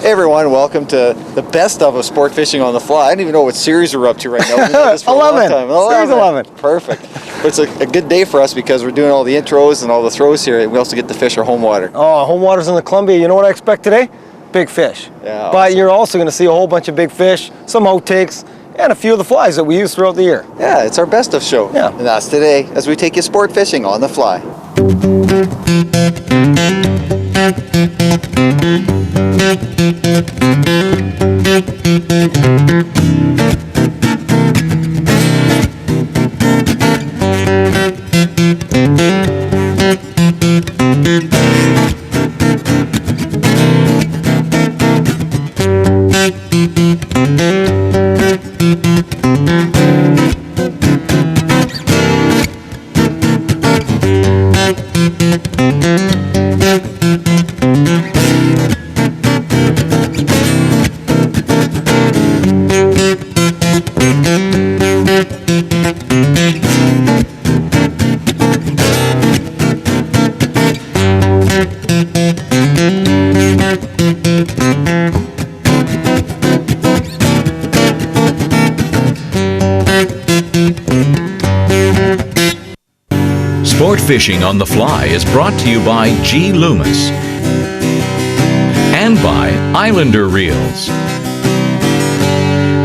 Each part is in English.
Hey everyone, welcome to the best of sport fishing on the fly. I don't even know what series we're up to right now. We've been doing this for 11. A long time. Series 11. Perfect. But it's a good day for us because we're doing all the intros and all the throws here, and we also get to fish our home water. Oh, home water's in the Columbia. You know what I expect today? Big fish. Yeah, but awesome. you're also going to see a whole bunch of big fish, some outtakes, and a few of the flies that we use throughout the year. Yeah, it's our best of show. Yeah. And that's today as we take you sport fishing on the fly. Sport Fishing on the Fly is brought to you by G. Loomis and by Islander Reels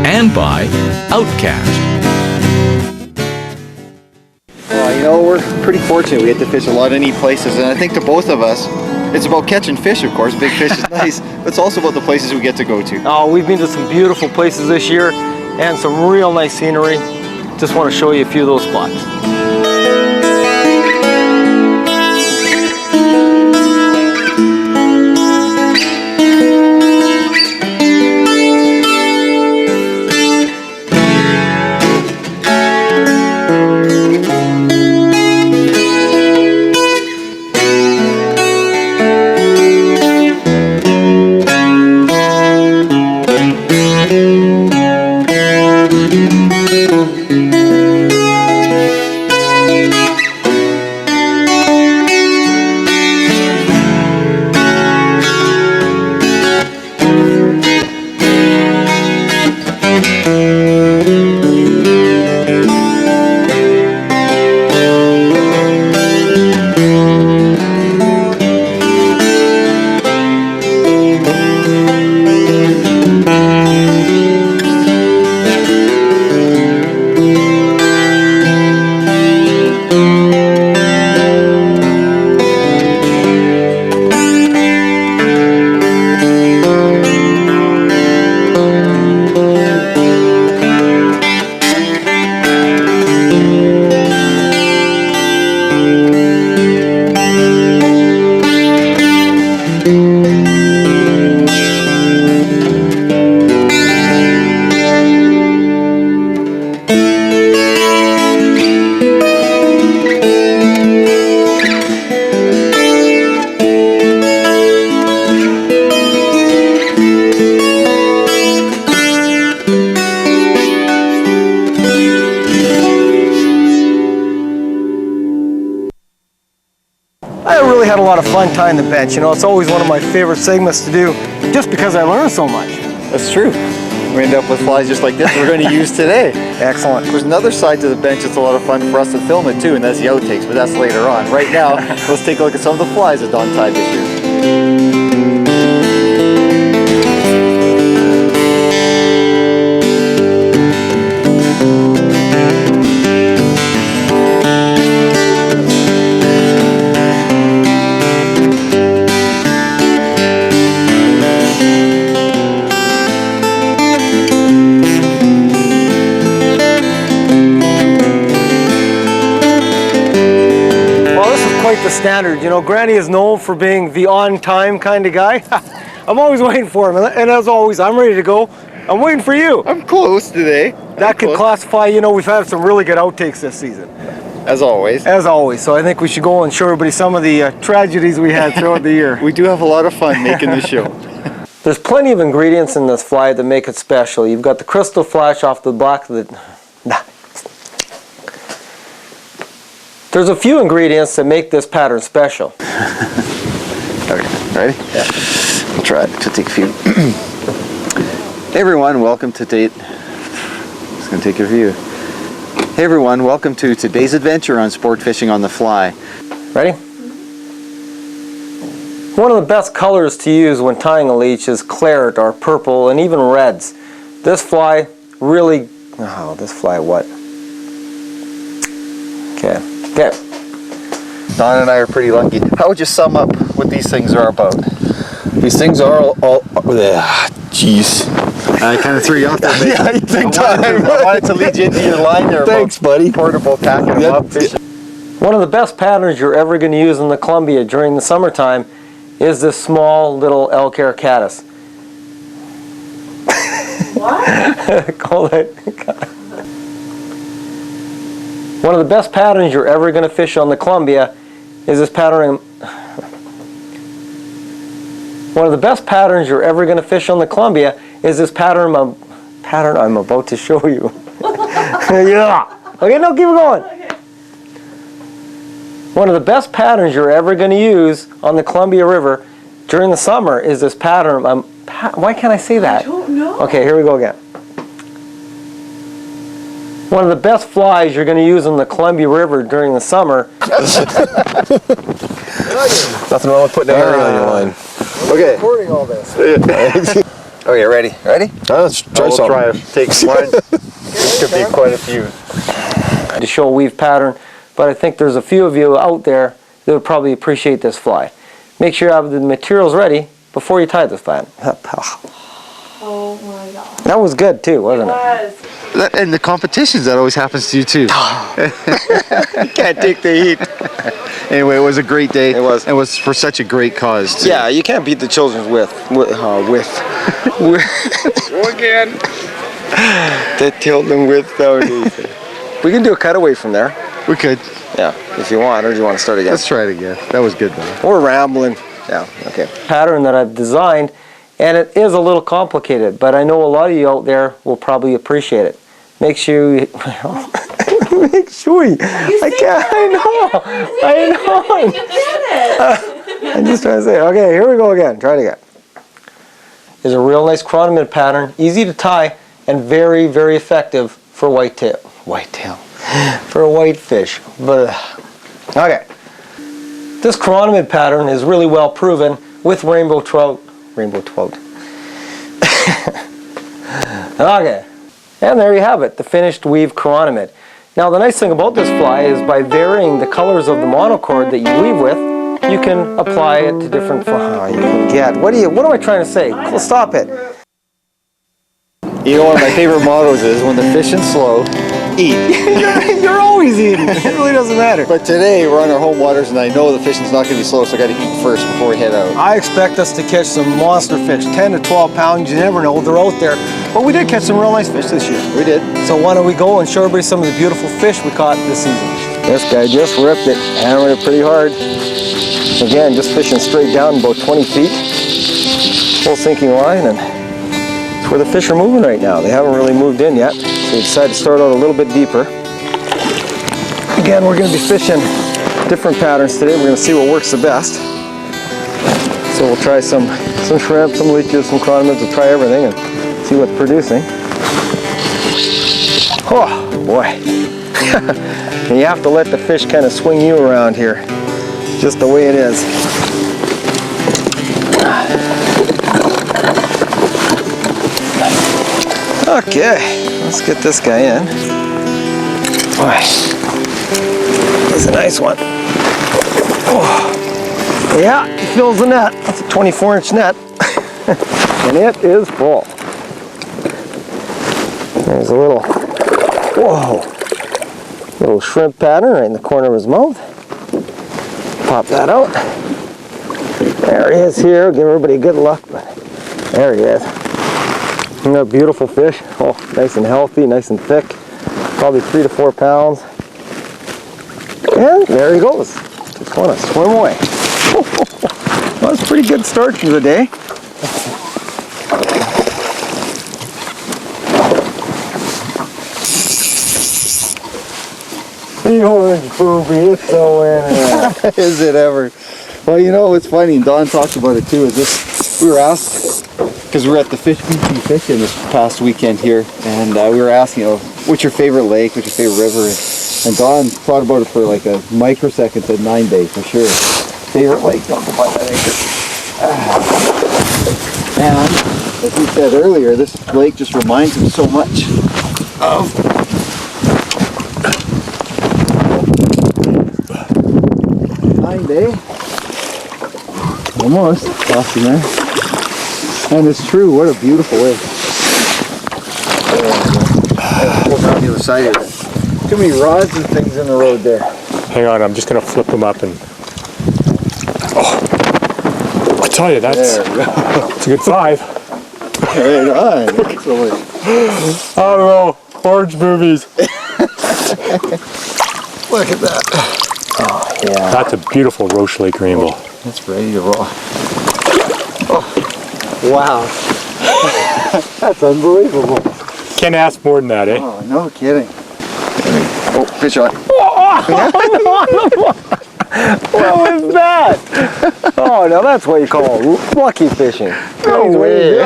and by Outcast. Well, you know, we're pretty fortunate. We get to fish a lot of neat places, and I think to both of us, it's about catching fish, of course. Big fish is nice, but it's also about the places we get to go to. Oh, we've been to some beautiful places this year and some real nice scenery. Just want to show you a few of those spots. I really had a lot of fun tying the bench. You know, it's always one of my favorite segments to do just because I learned so much. That's true. We end up with flies just like this we're going to use today. Excellent. There's another side to the bench that's a lot of fun for us to film it too, and that's the outtakes, but that's later on. Right now, let's take a look at some of the flies that Don tied this year. Quite the standard. You know, Granny is known for being the on-time kind of guy. I'm always waiting for him, and as always, I'm ready to go. I'm waiting for you. I'm close today. That could classify, you know, we've had some really good outtakes this season. As always. As always. So I think we should go and show everybody some of the tragedies we had throughout the year. We do have a lot of fun making this show. There's plenty of ingredients in this fly that make it special. You've got the crystal flash off the back of the... There's a few ingredients that make this pattern special. Okay, ready? Yeah. try to take a few. Hey everyone, welcome to Just gonna take a few. Hey everyone, welcome to today's adventure on sport fishing on the fly. Ready? One of the best colors to use when tying a leech is claret or purple and even reds. This fly really, this fly what? Okay. Don and I are pretty lucky. How would you sum up what these things are about? These things are all jeez. I kind of threw you off there. Yeah, big time. I wanted to lead you into your line there. Thanks, buddy. Portable packing them up fishing. One of the best patterns you're ever going to use in the Columbia during the summertime is this small little elk hair caddis. What? Call it. One of the best patterns you're ever going to fish on the Columbia is this pattern. One of the best patterns you're ever going to fish on the Columbia is this pattern I'm about to show you. Yeah. Okay, no, keep it going. Okay. One of the best patterns you're ever going to use on the Columbia River during the summer is this pattern. Why can't I say that? I don't know. Okay, here we go again. One of the best flies you're going to use on the Columbia River during the summer. Nothing wrong with putting a herring on your line. Okay. Recording all this. Okay, ready? Ready? Let's try We'll something. try to take one. This could be quite a few. To show a weave pattern, but I think there's a few of you out there that would probably appreciate this fly. Make sure you have the materials ready before you tie this fly. Oh my god. That was good too, wasn't it? Yes. In the competitions, that always happens to you too. You can't take the heat. Anyway, it was a great day. It was. It was for such a great cause too. Yeah, you can't beat the children's with. Again. The children with We can do a cutaway from there. We could. Yeah, if you want, or do you want to start again? Let's try it again. That was good though. We're rambling. Yeah, okay. Pattern that I've designed, and it is a little complicated, but I know a lot of you out there will probably appreciate it. Make sure you, make sure you, I know. You did it. I'm just trying to say, okay, here we go again, try it again. Is a real nice chronomid pattern, easy to tie, and very, very effective for whitetail, for a whitefish. But okay. This chronomid pattern is really well proven with rainbow trout. Okay, and there you have it, the finished weave chronomid. Now the nice thing about this fly is by varying the colors of the monochord that you weave with, you can apply it to different you can get. What am I trying to say? Stop it. You know, one of my favorite mottos is when the fishing slow, eat. You're always eating. It really doesn't matter. But today we're on our home waters and I know the fishing's not going to be slow, so I got to eat first before we head out. I expect us to catch some monster fish, 10 to 12 pounds, you never know, they're out there. But we did catch some real nice fish this year. We did. So why don't we go and show everybody some of the beautiful fish we caught this season. This guy just ripped it, hammered it pretty hard. Again, just fishing straight down about 20 feet. Full sinking line, and it's where the fish are moving right now. They haven't really moved in yet, so we decided to start out a little bit deeper. Again, we're going to be fishing different patterns today. We're going to see what works the best. So we'll try some shrimp, some leeches, some chronomids. We'll try everything and see what's producing. Oh boy. And you have to let the fish kind of swing you around here, just the way it is. Okay, let's get this guy in. Boy, that's a nice one. Oh. Yeah, he fills the net. That's a 24-inch net. And it is full. There's a little shrimp pattern right in the corner of his mouth. Pop that out. There he is here. Give everybody a good look, but there he is. And a beautiful fish. Oh, nice and healthy, nice and thick. Probably 3 to 4 pounds. And there he goes. Just want to swim away. Well, that's a pretty good start to the day. You're groovy, it's so in. Is it ever? Well, you know what's funny, and Don talked about it too, is we were asked, because we were at the BC fishing this past weekend here, and we were asking, you know, what's your favorite lake, what's your favorite river? And Don thought about it for like a microsecond, said 9 Bay for sure. Favorite lake, don't go by that anchor. And as we said earlier, this lake just reminds him so much of 9 Bay. Almost crossing there. And it's true, what a beautiful lake. We'll go down the other side here. Too many rods and things in the road there. Hang on, I'm just going to flip them up and... Oh, I tell you, that's a good 5. Right on. Excellent. I don't know, orange movies. Look at that. Oh, yeah. That's a beautiful Roche Lake rainbow. That's ready to roll. Oh, wow. That's unbelievable. Can't ask more than that, eh? Oh, no kidding. Oh, fish on. What was that? Oh, now that's what you call lucky fishing. No way.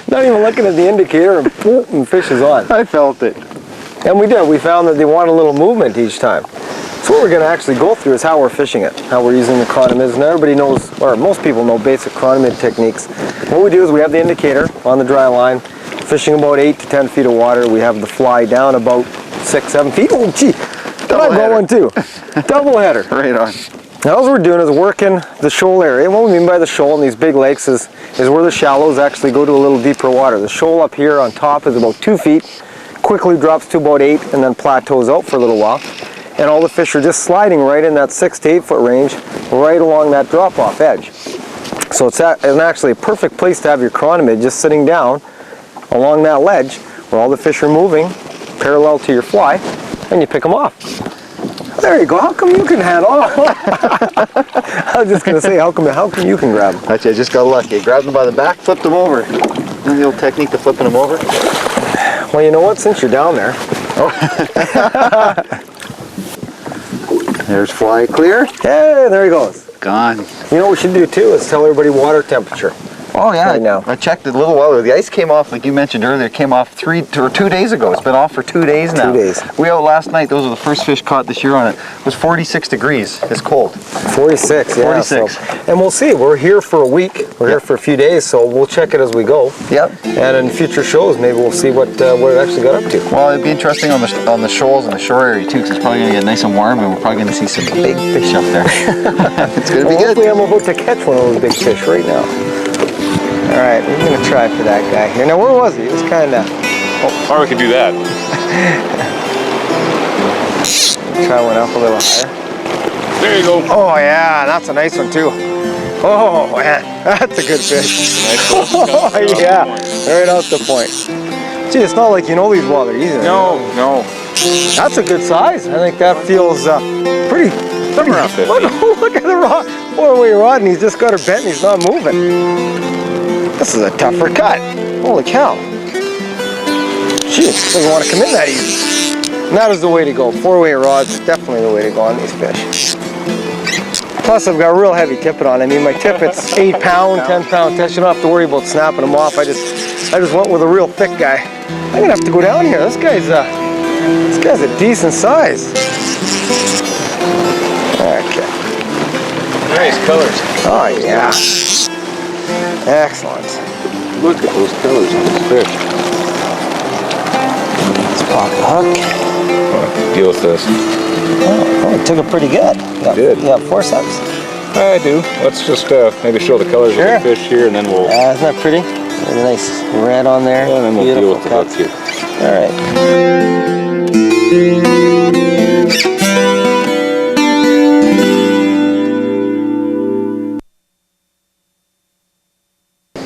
Not even looking at the indicator and boom, fish is on. I felt it. And we did. We found that they want a little movement each time. So what we're going to actually go through is how we're fishing it, how we're using the chronomids. And everybody knows, or most people know, basic chronomid techniques. What we do is we have the indicator on the dry line, fishing about 8 to 10 feet of water. We have the fly down about 6, 7 feet. Oh, gee, I'm going too. Double header. Right on. Now all we're doing is working the shoal area. What we mean by the shoal in these big lakes is where the shallows actually go to a little deeper water. The shoal up here on top is about 2 feet, quickly drops to about 8 and then plateaus out for a little while. And all the fish are just sliding right in that 6 to 8 foot range, right along that drop off edge. So it's actually a perfect place to have your chronomid just sitting down along that ledge where all the fish are moving parallel to your fly, and you pick them off. There you go. How come you can handle? I was just gonna say, how come you can grab them? Actually, I just got lucky. Grabbed them by the back, flipped them over. You know the old technique of flipping them over? Well, you know what? Since you're down there, There's fly clear. hey, there he goes. Gone. You know what we should do too is tell everybody water temperature. Oh yeah, Right now. I checked it a little while ago. The ice came off, like you mentioned earlier, it came off 2 days ago. It's been off for 2 days now. 2 days. We out last night, those are the first fish caught this year on it. It was 46 degrees. It's cold. 46, yeah. 46. So, and we'll see. We're here for a week. We're here for a few days, so we'll check it as we go. Yep. And in future shows, maybe we'll see what it actually got up to. Well, it'd be interesting on the shoals and the shore area too, because it's probably going to get nice and warm, and we're probably going to see some big fish up there. It's going to be good. Hopefully I'm about to catch one of those big fish right now. All right, we're going to try for that guy here. Now, where was he? He was kind of... Or we could do that. Try one up a little higher. There you go. Oh, yeah, that's a nice one, too. Oh, man, that's a good fish. Oh, yeah, right off the point. Gee, it's not like you know these walleye either. No. That's a good size. I think that feels pretty... Around 50. Look at the rod. 4-way rod, and he's just got her bent and he's not moving. This is a tougher cut. Holy cow. Gee, doesn't want to come in that easy. And that is the way to go. 4-way rods is definitely the way to go on these fish. Plus, I've got real heavy tippet on. I mean, my tippet's 8-pound, 10-pound test. You don't have to worry about snapping them off. I just went with a real thick guy. I'm gonna have to go down here. This guy's a decent size. Okay. Nice colors. Oh yeah. Excellent. Look at those colors on this fish. Let's pop the hook. Deal with this. Oh, it took it pretty good. You did. Yeah, forceps. I do. Let's just maybe show the colors Sure. of the fish here, and then we'll Isn't that pretty? There's a nice red on there. and then we'll deal with the hook here. All right.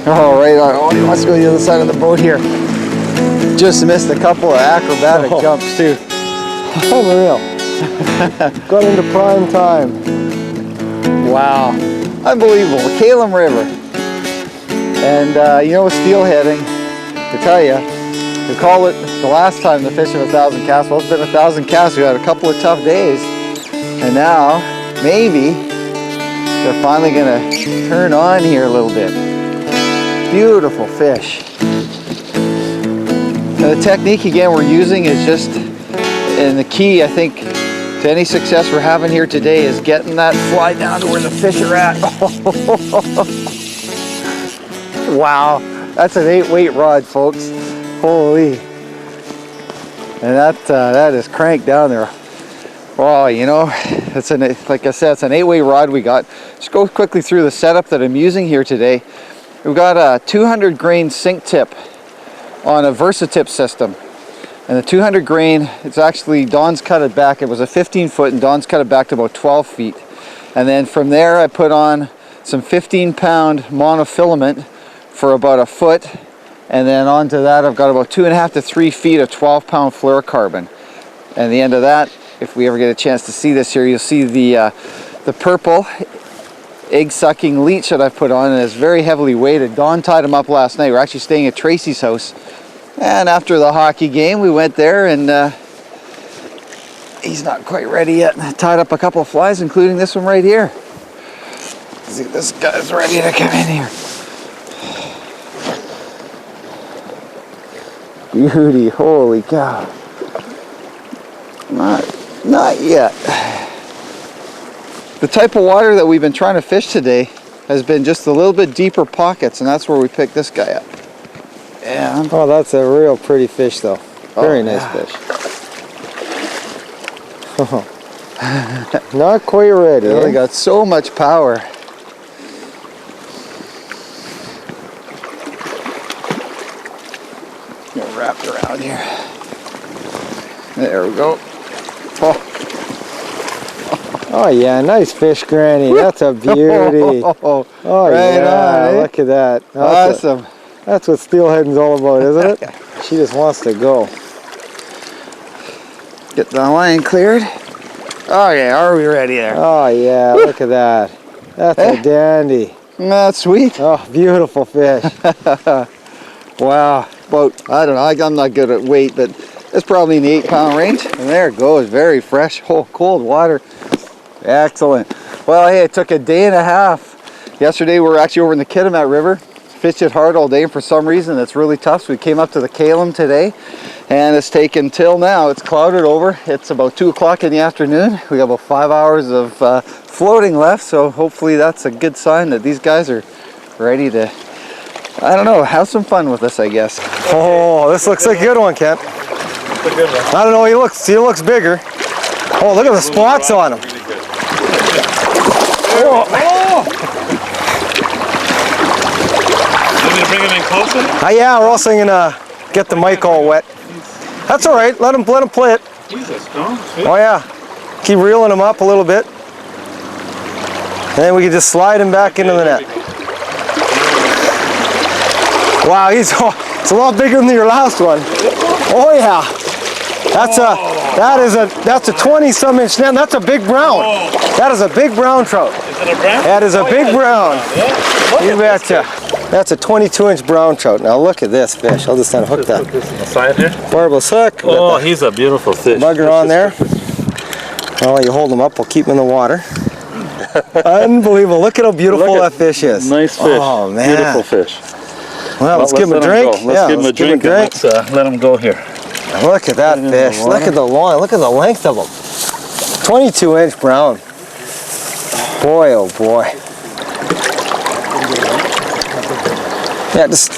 Oh, right on. Oh, he wants to go to the other side of the boat here. Just missed a couple of acrobatic jumps too. Unreal. Got into prime time. Wow. Unbelievable. Kalem River. And you know, steelheading, to tell you, we call it the last time the fishing 1,000 casts. Well, it's been 1,000 casts. We had a couple of tough days. And now, maybe They're finally gonna turn on here a little bit. Beautiful fish. Now, the technique again we're using is just, and the key I think to any success we're having here today is getting that fly down to where the fish are at. Wow, that's an 8-weight rod, folks. Holy. And that is cranked down there. Wow, you know, it's like I said, it's an 8-weight rod we got. Let's go quickly through the setup that I'm using here today. We've got a 200 grain sink tip on a VersaTip system. And the 200 grain, it's actually, Don's cut it back. It was a 15 foot and Don's cut it back to about 12 feet. And then from there I put on some 15-pound monofilament for about a foot. And then onto that I've got about 2.5 to 3 feet of 12-pound fluorocarbon. And the end of that, if we ever get a chance to see this here, you'll see the purple egg-sucking leech that I've put on, and it's very heavily weighted. Don tied him up last night. We're actually staying at Tracy's house. And after the hockey game, we went there, and he's not quite ready yet. I tied up a couple of flies, including this one right here. See, this guy's ready to come in here. Beauty, holy cow. Not yet. The type of water that we've been trying to fish today has been just a little bit deeper pockets, and that's where we picked this guy up. Yeah. Oh, that's a real pretty fish, though. Very nice fish. Not quite ready. They got so much power. Get wrapped around here. There we go. Oh. Oh yeah, nice fish, Granny. That's a beauty. Oh right yeah, on, eh? look at that. Awesome. That's what steelheading's all about, isn't it? She just wants to go. Get the line cleared. Oh yeah, are we ready there? Oh yeah, look at that. That's a dandy. That's sweet. Oh, beautiful fish. Wow. About, I don't know, I'm not good at weight, but it's probably in the 8-pound range. And there it goes, very fresh, cold water. Excellent. Well, hey, it took a day and a half. Yesterday we were actually over in the Kitimat River. Fished it hard all day, and for some reason it's really tough. So we came up to the Kalem today, and it's taken till now. It's clouded over. It's about 2 o'clock in the afternoon. We got about 5 hours of floating left, so hopefully that's a good sign that these guys are ready to, I don't know, have some fun with us, I guess. Oh, this looks like a good one, Kent. I don't know, he looks bigger. Oh, look at the spots on him. Oh. You want me to bring him in closer? Yeah, we're also gonna get the mic all wet. That's all right. Let him play it. He's a strong fish. Oh yeah. Keep reeling him up a little bit, and then we can just slide him back into the net. Wow, it's a lot bigger than your last one. Oh yeah. That's a 20-some inch net. That's a big brown. That is a big brown trout. Is it a brown? That is a big brown. Yeah. You betcha. That's a 22-inch brown trout. Now look at this fish. I'll just unhook that. Put this on the side here. Barbless hook. Oh, he's a beautiful fish. Bugger on there. I'll let you hold him up. We'll keep him in the water. Unbelievable. Look at how beautiful that fish is. Nice fish. Oh, man. Beautiful fish. Well, let's give him a drink. Let's give him a drink. Let's let him go here. Look at that fish. Look at the line. Look at the length of him. 22-inch brown. Boy, oh boy. Yeah, just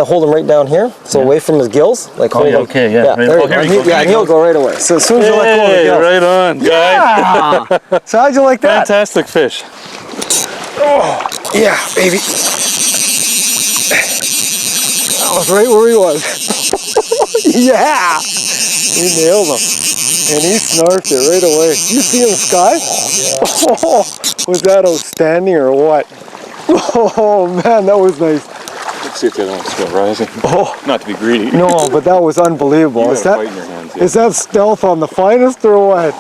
hold him right down here, so away from his gills. Like hold him. Okay, yeah. There you go. And he'll go right away. So as soon as you let go of the gills. Right on, guy. Yeah. So how'd you like that? Fantastic fish. Oh, yeah, baby. That was right where he was. Yeah! He nailed him. And he snarfed it right away. You see him, Sky? Yeah. Oh, was that outstanding or what? Oh man, that was nice. Let's see if the other one's still rising. Oh, not to be greedy. no, but that was unbelievable. Is that stealth on the finest or what?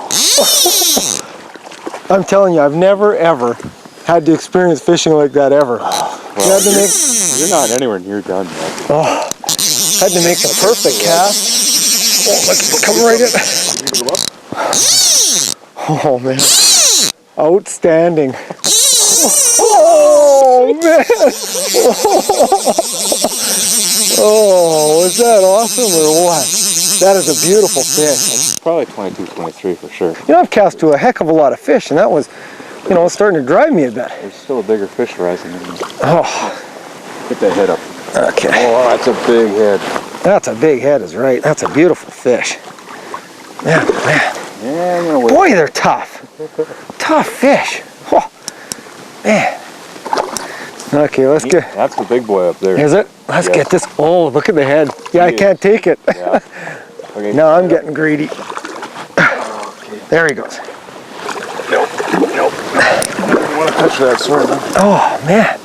I'm telling you, I've never ever had to experience fishing like that ever. Well, you're not anywhere near done yet. Oh, had to make the perfect cast. Oh, let's come right in. Oh man. Outstanding. Oh, man. Oh, was that awesome or what? That is a beautiful fish. Probably 22, 23 for sure. You know, I've cast to a heck of a lot of fish, and that was, you know, starting to drive me a bit. There's still a bigger fish rising. Oh, Get that head up. okay. Oh, that's a big head. That's a big head, is right. That's a beautiful fish. Yeah, man. Yeah, I'm gonna wait. Boy, they're tough. Tough fish. Oh, man. Okay, let's get. That's the big boy up there. Is it? Let's Yeah. get this. Oh, look at the head. Yeah, I He can't take it. Yeah. Okay. No, I'm getting greedy. There he goes. Nope. Nope. I want to touch that sword. Huh? Oh, man.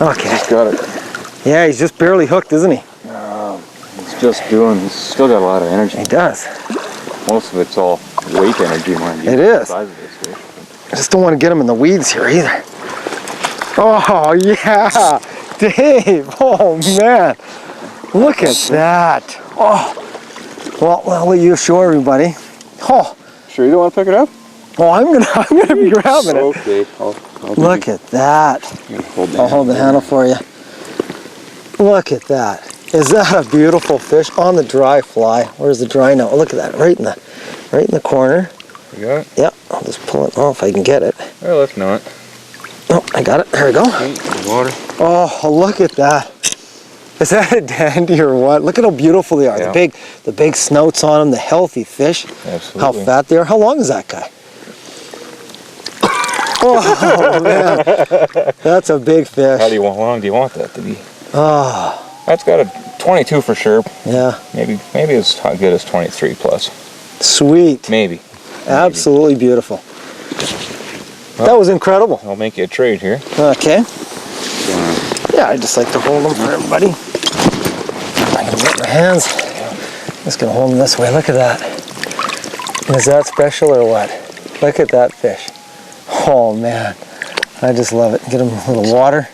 Okay. He's got it. Yeah, he's just barely hooked, isn't he? He's just doing. He's still got a lot of energy. He does. Most of it's all weight energy, mind you. It is. The size of this fish. I just don't want to get him in the weeds here either. Oh, yeah. Dave. Oh, man. Look at that. Oh. Well, I'll let you show everybody. Oh. Sure, you don't want to pick it up? Oh, I'm gonna be grabbing it. Okay. I'll Look at that. I'll hold the handle for you. Look at that. Is that a beautiful fish on the dry fly? Where's the dry now? Oh, look at that, right in the corner. You got it? Yep. I'll just pull it off if I can get it. Well, if not. Oh, I got it. There we go. Water. Oh, look at that. Is that a dandy or what? Look at how beautiful they are. Yeah. The big snouts on them, the healthy fish. Absolutely. How fat they are. How long is that guy? Oh, man. That's a big fish. How long do you want that to be? Oh, That's got a 22 for sure. yeah. Maybe as good as 23 plus. Sweet. Maybe. Absolutely beautiful. That was incredible. I'll make you a trade here. Okay. Yeah, I just like to hold them for everybody. I can get my hands. Just gonna hold them this way. Look at that. Is that special or what? Look at that fish. Oh man, I just love it. Get him a little water.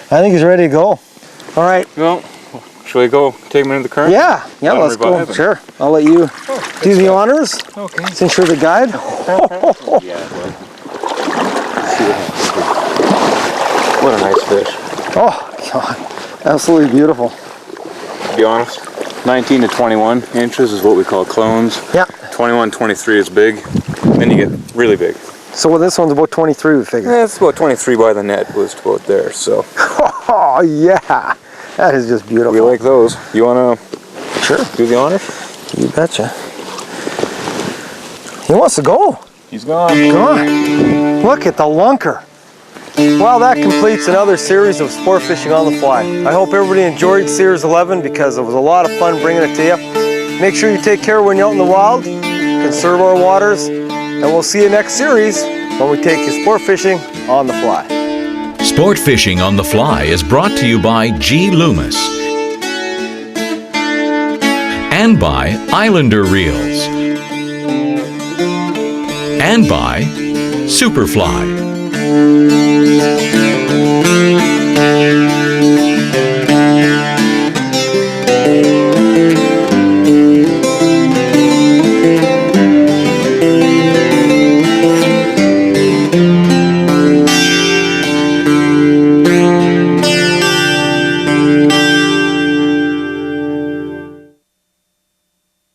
I think he's ready to go. All right. Well, shall we go take him into the current? Yeah, Let him let's go. revive him. Sure. I'll let you do the honors Okay. since you're the guide. Yeah, well. See what happens. What a nice fish. Oh God, absolutely beautiful. To be honest, 19 to 21 inches is what we call clones. Yeah. 21, 23 is big. Then you get really big. So this one's about 23, we figure. It's about 23 by the net was about there, so. Oh yeah, that is just beautiful. We like those. You wanna Sure. do the honors? You betcha. He wants to go. He's gone. Come on. Look at the lunker. Well, that completes another series of sport fishing on the fly. I hope everybody enjoyed Series 11 because it was a lot of fun bringing it to you. Make sure you take care when you're out in the wild, conserve our waters, and we'll see you next series when we take you sport fishing on the fly. Sport Fishing on the Fly is brought to you by G. Loomis and by Islander Reels and by Superfly.